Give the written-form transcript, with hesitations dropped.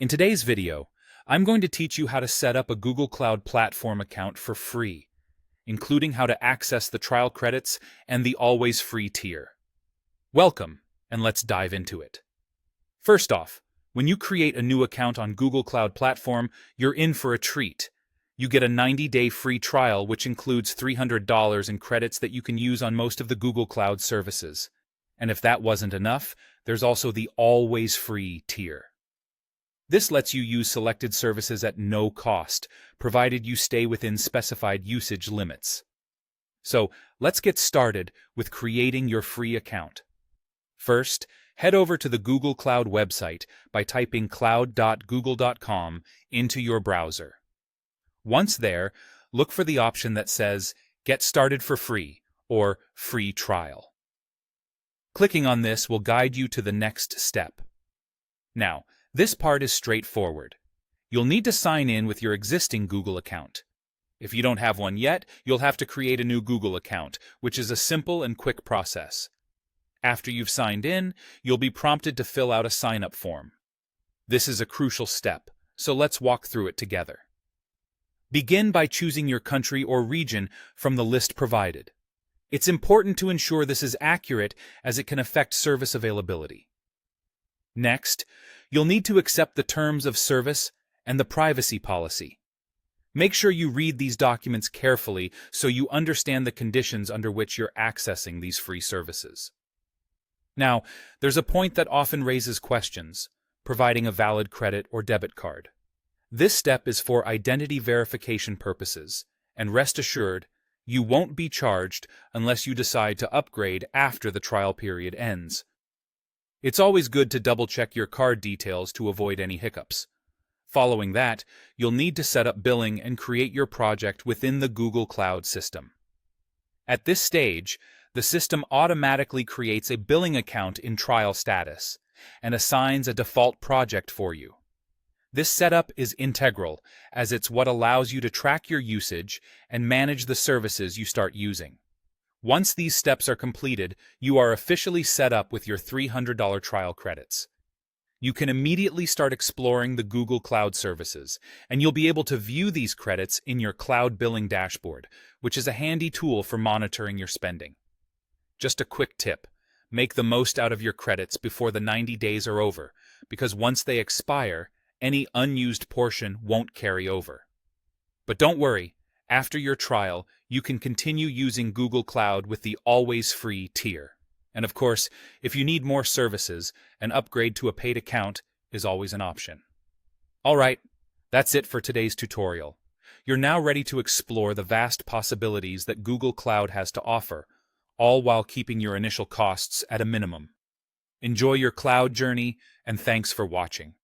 In today's video, I'm going to teach you how to set up a Google Cloud Platform account for free, including how to access the trial credits and the always free tier. Welcome, and let's dive into it. First off, when you create a new account on Google Cloud Platform, you're in for a treat. You get a 90-day free trial, which includes $300 in credits that you can use on most of the Google Cloud services. And if that wasn't enough, there's also the always free tier. This lets you use selected services at no cost, provided you stay within specified usage limits. So, let's get started with creating your free account. First, head over to the Google Cloud website by typing cloud.google.com into your browser. Once there, look for the option that says Get Started for Free or Free Trial. Clicking on this will guide you to the next step. Now, this part is straightforward. You'll need to sign in with your existing Google account. If you don't have one yet, you'll have to create a new Google account, which is a simple and quick process. After you've signed in, you'll be prompted to fill out a sign-up form. This is a crucial step, so let's walk through it together. Begin by choosing your country or region from the list provided. It's important to ensure this is accurate as it can affect service availability. Next, you'll need to accept the terms of service and the privacy policy. Make sure you read these documents carefully so you understand the conditions under which you're accessing these free services. Now, there's a point that often raises questions: providing a valid credit or debit card. This step is for identity verification purposes, and rest assured, you won't be charged unless you decide to upgrade after the trial period ends. It's always good to double-check your card details to avoid any hiccups. Following that, you'll need to set up billing and create your project within the Google Cloud system. At this stage, the system automatically creates a billing account in trial status and assigns a default project for you. This setup is integral, as it's what allows you to track your usage and manage the services you start using. Once these steps are completed, you are officially set up with your $300 trial credits. You can immediately start exploring the Google Cloud services, and you'll be able to view these credits in your Cloud Billing dashboard, which is a handy tool for monitoring your spending. Just a quick tip: make the most out of your credits before the 90 days are over, because once they expire, any unused portion won't carry over. But don't worry, after your trial, you can continue using Google Cloud with the always free tier. And of course, if you need more services, an upgrade to a paid account is always an option. Alright, that's it for today's tutorial. You're now ready to explore the vast possibilities that Google Cloud has to offer, all while keeping your initial costs at a minimum. Enjoy your cloud journey, and thanks for watching.